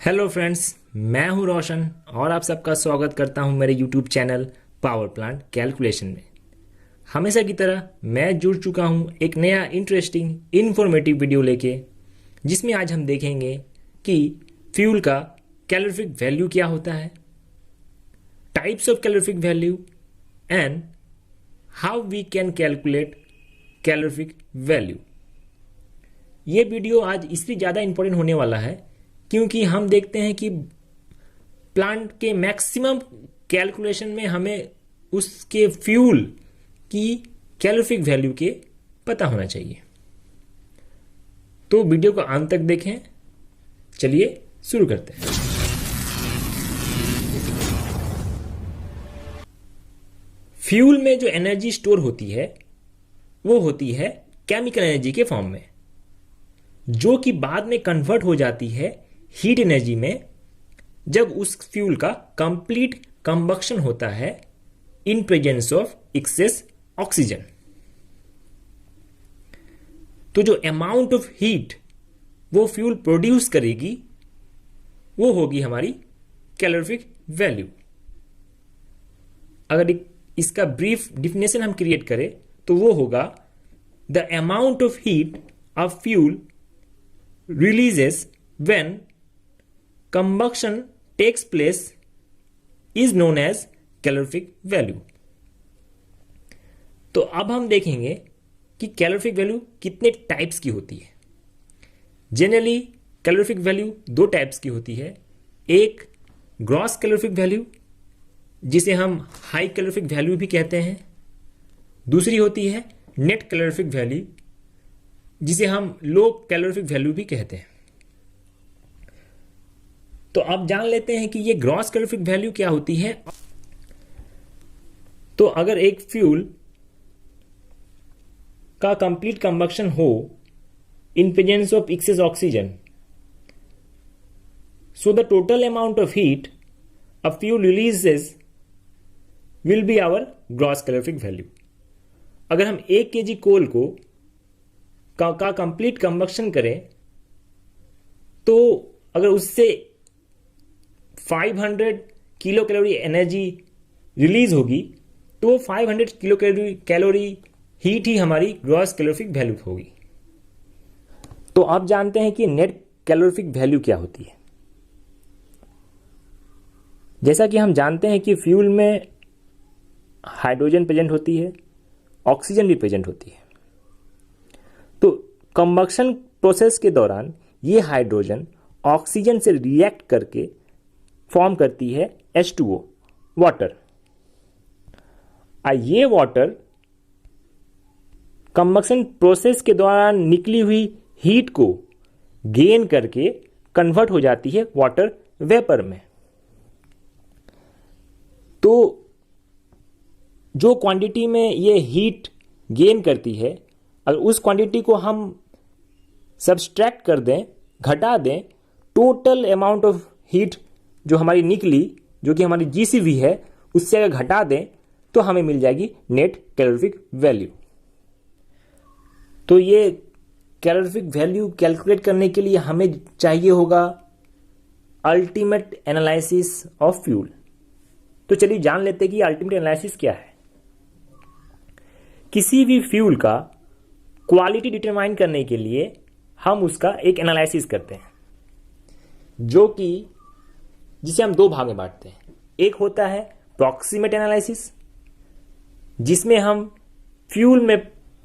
Hello friends, मैं हूं रोशन और आप सबका स्वागत करता हूं मेरे YouTube channel power plant calculation में। हमेशा की तरह मैं जुड़ चुका हूं एक नया इंटरेस्टिंग इन्फॉर्मेटिव वीडियो लेके, जिसमें आज हम देखेंगे कि फ्यूल का कैलोरीफिक वैल्यू क्या होता है, types of calorific value and how we can calculate calorific value. ये वीडियो आज इसलिए ज़्यादा इंपॉर्टेंट होने वाला है क्योंकि हम देखते हैं कि प्लांट के मैक्सिमम कैलकुलेशन में हमें उसके फ्यूल की कैलोरीफिक वैल्यू के पता होना चाहिए। तो वीडियो को अंत तक देखें। चलिए शुरू करते हैं। फ्यूल में जो एनर्जी स्टोर होती है वो होती है केमिकल एनर्जी के फॉर्म में, जो कि बाद में कन्वर्ट हो जाती है हीट एनर्जी में जब उस फ्यूल का कंप्लीट कंबक्शन होता है in presence of excess oxygen. तो जो अमाउंट ऑफ हीट वो फ्यूल प्रोड्यूस करेगी वो होगी हमारी कैलोरीफिक वैल्यू। अगर इसका ब्रीफ डिफिनेशन हम क्रिएट करें तो वो होगा the amount of heat a fuel releases when combustion takes place is known as calorific value। तो अब हम देखेंगे कि कैलोरीफिक वैल्यू कितने टाइप्स की होती है। जनरली कैलोरीफिक वैल्यू दो टाइप्स की होती है। एक ग्रॉस कैलोरीफिक वैल्यू, जिसे हम हाई कैलोरीफिक वैल्यू भी कहते हैं। दूसरी होती है नेट कैलोरीफिक वैल्यू, जिसे हम लो कैलोरीफिक वैल्यू भी कहते हैं। तो अब जान लेते हैं कि ये ग्रॉस कैलोरीफिक वैल्यू क्या होती है। तो अगर एक फ्यूल का कंप्लीट कंबक्शन हो in presence of excess oxygen, so the total amount of heat a fuel releases will be our gross calorific value. अगर हम 1 kg कोल को का कंप्लीट कंबक्शन करें तो अगर उससे 500 किलो कैलोरी एनर्जी रिलीज होगी तो वो 500 किलो कैलोरी हीट ही हमारी ग्रॉस कैलोरीफिक वैल्यू होगी। तो आप जानते हैं कि नेट कैलोरीफिक वैल्यू क्या होती है। जैसा कि हम जानते हैं कि फ्यूल में हाइड्रोजन प्रेजेंट होती है, ऑक्सीजन भी प्रेजेंट होती है। तो कंबक्शन प्रोसेस के दौरान ये हाइड्रोजन ऑक्सीजन से रिएक्ट करके फॉर्म करती है H2O वाटर। ये वाटर कंबक्शन प्रोसेस के दौरान निकली हुई हीट को गेन करके कन्वर्ट हो जाती है वाटर वेपर में। तो जो क्वांटिटी में ये हीट गेन करती है, अगर उस क्वांटिटी को हम सब्सट्रैक्ट कर दें, घटा दें, टोटल अमाउंट ऑफ हीट जो हमारी निकली, जो कि हमारी जीसीवी है, उससे अगर घटा दें तो हमें मिल जाएगी नेट कैलोरीफिक वैल्यू। तो ये कैलोरीफिक वैल्यू कैलकुलेट करने के लिए हमें चाहिए होगा अल्टीमेट एनालिसिस ऑफ फ्यूल। तो चलिए जान लेते हैं कि अल्टीमेट एनालिसिस क्या है। किसी भी फ्यूल का क्वालिटी डिटरमाइन करने के लिए हम उसका एक एनालिसिस करते हैं, जिसे हम दो भाग में बांटते हैं। एक होता है प्रॉक्सिमेट एनालिसिस, जिसमें हम फ्यूल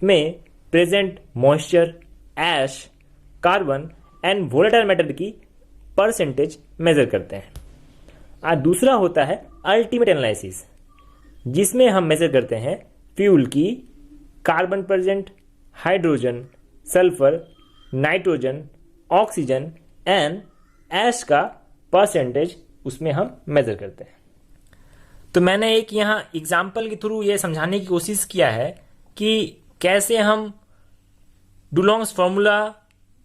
में present moisture, ash, carbon and volatile matter की परसेंटेज मेजर करते हैं। और दूसरा होता है अल्टीमेट एनालिसिस, जिसमें हम मेजर करते हैं फ्यूल की carbon present, hydrogen, sulphur, nitrogen, oxygen and ash का परसेंटेज उसमें हम मेजर करते हैं। तो मैंने एक यहाँ एग्जाम्पल के थ्रू ये समझाने की कोशिश किया है कि कैसे हम डुलोंग्स फॉर्मूला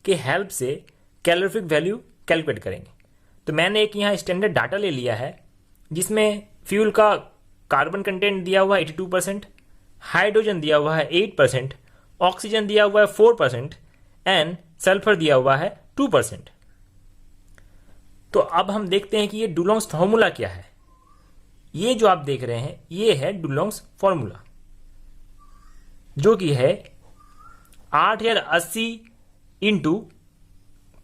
के हेल्प से कैलोरीफिक वैल्यू कैलकुलेट करेंगे। तो मैंने एक यहाँ स्टैंडर्ड डाटा ले लिया है, जिसमें फ्यूल का कार्बन कंटेंट दिया हुआ है 82%, हाइड्रोजन दिया हुआ है 8%, ऑक्सीजन दिया हुआ है 4% एंड सल्फर दिया हुआ है 2%। तो अब हम देखते हैं कि ये डुलोंग्स फॉर्मूला क्या है। ये जो आप देख रहे हैं ये है डुलोंग्स फॉर्मूला, जो कि है 8080 इंटू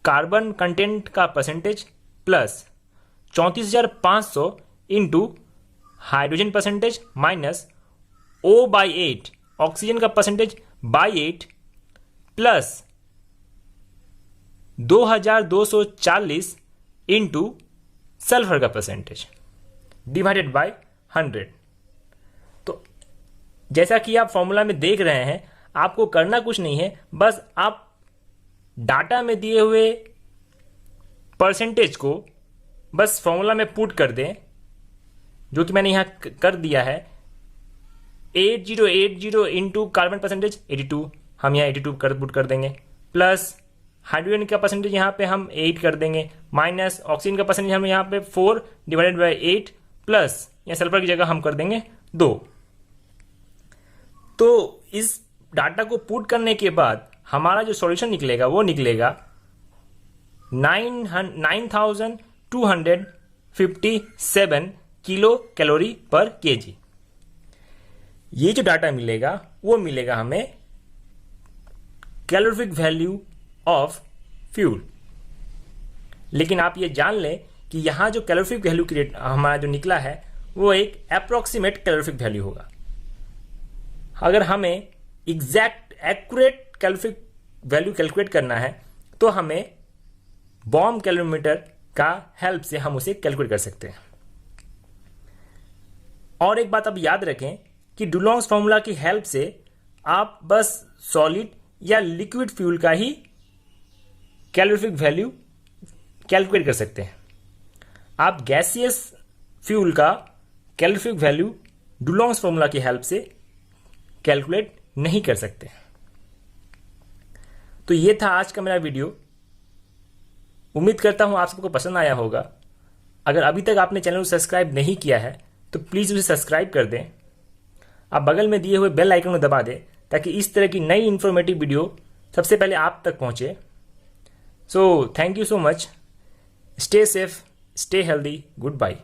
कार्बन कंटेंट का percentage plus 34,500 into hydrogen percentage minus O/8 oxygen का percentage by 8 plus 2240 into sulphur का परसेंटेज डिवाइडेड बाय 100। तो जैसा कि आप फॉर्मूला में देख रहे हैं, आपको करना कुछ नहीं है, बस आप डाटा में दिए हुए परसेंटेज को बस फॉर्मूला में पुट कर दें, जो कि मैंने यहां कर दिया है। 8080 इंटू कार्बन परसेंटेज 82, हम यहाँ 82 पुट कर देंगे, प्लस हाइड्रोजन का परसेंटेज यहाँ पे हम 8 कर देंगे, माइनस ऑक्सीजन का परसेंटेज हम यहाँ पे 4 डिवाइडेड बाय 8 प्लस यहाँ सल्फर की जगह हम कर देंगे 2। तो इस डाटा को पुट करने के बाद हमारा जो सॉल्यूशन निकलेगा वो निकलेगा 9257 किलो कैलोरी पर केजी। ये जो डाटा मिलेगा वो मिलेगा हमें कैलोरीफिक वैल्यू ऑफ फ्यूल। लेकिन आप ये जान लें कि यहां जो कैलोरीफिक वैल्यू क्रिएट हमारा जो निकला है वो एक अप्रोक्सीमेट कैलोरीफिक वैल्यू होगा। अगर हमें exact accurate calorific value calculate करना है तो हमें बॉम्ब कैलोरीमीटर का हेल्प से हम उसे कैलकुलेट कर सकते हैं। और एक बात आप याद रखें कि डुलोंग्स फॉर्मूला की हेल्प से आप बस सॉलिड या लिक्विड फ्यूल का ही कैलोरीफिक वैल्यू कैलकुलेट कर सकते हैं। आप गैसियस फ्यूल का कैलोरीफिक वैल्यू डुलोंग्स फॉर्मूला की हेल्प से कैलकुलेट नहीं कर सकते। तो ये था आज का मेरा वीडियो। उम्मीद करता हूं आप सबको पसंद आया होगा। अगर अभी तक आपने चैनल को सब्सक्राइब नहीं किया है तो प्लीज़ उसे सब्सक्राइब कर दें। आप बगल में दिए हुए बेल आइकन को दबा दें ताकि इस तरह की नई इन्फॉर्मेटिव वीडियो सबसे पहले आप तक पहुंचे। So thank you so much. Stay safe, stay healthy, good bye.